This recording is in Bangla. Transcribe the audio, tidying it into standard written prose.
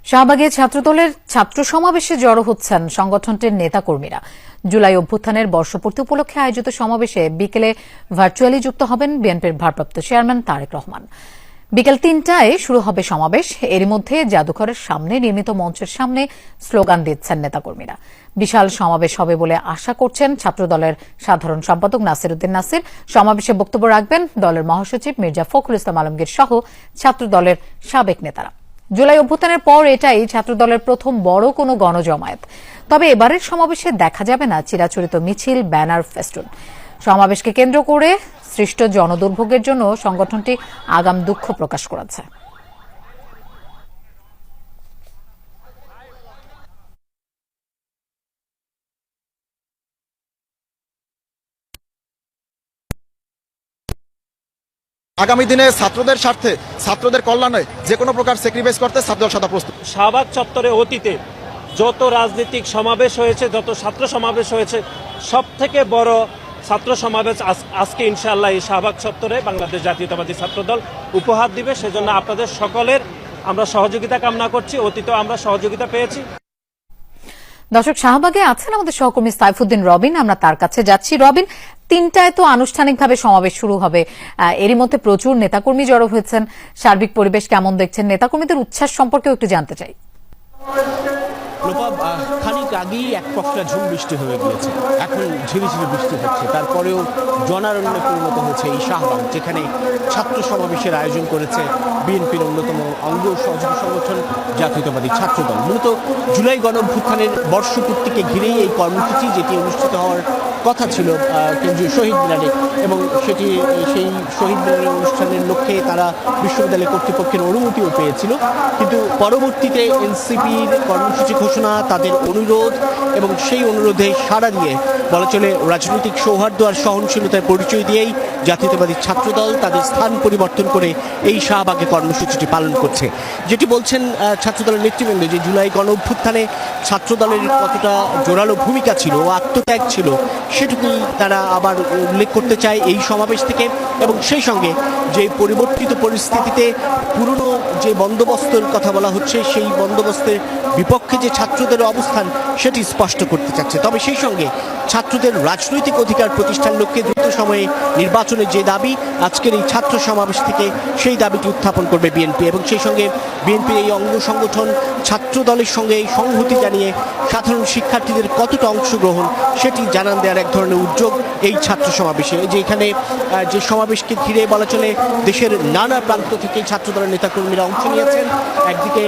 শাহবাগে ছাত্রদলের ছাত্র সমাবেশে জড়ো হচ্ছেন সংগঠনটির নেতাকর্মীরা। জুলাই অভ্যুত্থানের বর্ষপূর্তি উপলক্ষে আয়োজিত সমাবেশে বিকেলে ভার্চুয়ালি যুক্ত হবেন বিএনপির ভারপ্রাপ্ত চেয়ারম্যান তারেক রহমান। বিকেল ৩টায় শুরু হবে সমাবেশ। এরই মধ্যে জাদুঘরের সামনে নির্মিত মঞ্চের সামনে স্লোগান দিচ্ছেন নেতাকর্মীরা। বিশাল সমাবেশ হবে বলে আশা করছেন ছাত্রদলের সাধারণ সম্পাদক নাসির উদ্দিন নাসির। সমাবেশে বক্তব্য রাখবেন দলের মহাসচিব মির্জা ফখরুল ইসলাম আলমগীর সহ ছাত্রদলের সাবেক নেতারা। জুলাই অভ্যুত্থানের পর এটাই ছাত্রদলের প্রথম বড় কোনো গণজমায়েত। তবে এবারের সমাবেশে দেখা যাবে না চিরাচরিত মিছিল, ব্যানার, ফেস্টুন। সমাবেশকে কেন্দ্র করে সৃষ্ট জনদুর্ভোগের জন্য সংগঠনটি আগাম দুঃখ প্রকাশ করেছে। আগামী দিনে ছাত্রদের স্বার্থে, ছাত্রদের কল্যাণে যে কোনো প্রকার স্যাক্রিফাইস করতে ছাত্রদল সদা প্রস্তুত। শাহবাগ চত্বরে অতীতে যত রাজনৈতিক সমাবেশ হয়েছে, যত ছাত্র সমাবেশ হয়েছে, সব থেকে বড় ছাত্র সমাবেশ আজকে ইনশাআল্লাহ এই শাহবাগ চত্বরে বাংলাদেশ জাতীয়তাবাদী ছাত্রদল উপহার দিবে। সেজন্য আপনাদের সকলের আমরা সহযোগিতা কামনা করছি। অতীতে আমরা সহযোগিতা পেয়েছি। দর্শক, শাহবাগে আছেন আমাদের সহকর্মী সাইফুদ্দিন রবিন। আমরা তার কাছে যাচ্ছি। রবিন, ৩টায় তো আনুষ্ঠানিকভাবে সমাবেশ শুরু হবে। এরই মধ্যে প্রচুর নেতাকর্মী জড়ো হয়েছেন। সার্বিক পরিবেশ কেমন দেখছেন? নেতাকর্মীদের উচ্ছ্বাস সম্পর্কেও একটু জানতে চাই। খানিক আগেই এক পক্ষটা ঝুম বৃষ্টি হয়ে গিয়েছে, এখন ঝিরিঝিরি বৃষ্টি হচ্ছে। তারপরেও জনারণ্যে পরিণত হয়েছে এই শাহবাগ, যেখানে ছাত্র সমাবেশের আয়োজন করেছে বিএনপির অন্যতম অঙ্গ সহযোগী সংগঠন জাতীয়তাবাদী ছাত্রদল। মূলত জুলাই গণঅভ্যুত্থানের বর্ষপূর্তিকে ঘিরেই এই কর্মসূচি, যেটি অনুষ্ঠিত হওয়ার কথা ছিল কেন্দ্রীয় শহীদ মিনারে, এবং সেই শহীদ মিনারের অনুষ্ঠানের লক্ষ্যে তারা বিশ্ববিদ্যালয় কর্তৃপক্ষের অনুমতিও পেয়েছিল। কিন্তু পরবর্তীতে এনসিপির কর্মসূচি ঘোষণা, তাদের অনুরোধ এবং সেই অনুরোধে সাড়া দিয়ে বলা চলে রাজনৈতিক সৌহার্দ্য আর সহনশীলতার পরিচয় দিয়েই জাতীয়তাবাদী ছাত্রদল তাদের স্থান পরিবর্তন করে এই শাহবাগে কর্মসূচিটি পালন করছে। যেটি বলছেন ছাত্রদলের নেতৃবৃন্দ, যে জুলাই গণঅভ্যুত্থানে ছাত্রদলের কতটা জোরালো ভূমিকা ছিল ও আত্মত্যাগ ছিল, সেটুকুই তারা আবার উল্লেখ করতে চায় এই সমাবেশ থেকে। এবং সেই সঙ্গে যে পরিবর্তিত পরিস্থিতিতে পুরনো যে বন্দোবস্তের কথা বলা হচ্ছে, সেই বন্দোবস্তের বিপক্ষে যে ছাত্রদের অবস্থান, সেটি স্পষ্ট করতে চাচ্ছে। তবে সেই সঙ্গে ছাত্রদের রাজনৈতিক অধিকার প্রতিষ্ঠার লক্ষ্যে দ্রুত সময়ে নির্বাচনের যে দাবি, আজকের এই ছাত্র সমাবেশ থেকে সেই দাবিটি উত্থাপন করবে বিএনপি। এবং সেই সঙ্গে বিএনপির এই অঙ্গ সংগঠন ছাত্র দলের সঙ্গে এই সংহতি জানিয়ে সাধারণ শিক্ষার্থীদের কতটা অংশগ্রহণ, সেটি জানান দেওয়ার এক ধরনের উদ্যোগ এই ছাত্র সমাবেশে। যে এখানে যে সমাবেশকে ঘিরে বলা চলে দেশের নানা প্রান্ত থেকে ছাত্র দলের নেতাকর্মীরা অংশ নিয়েছেন। একদিকে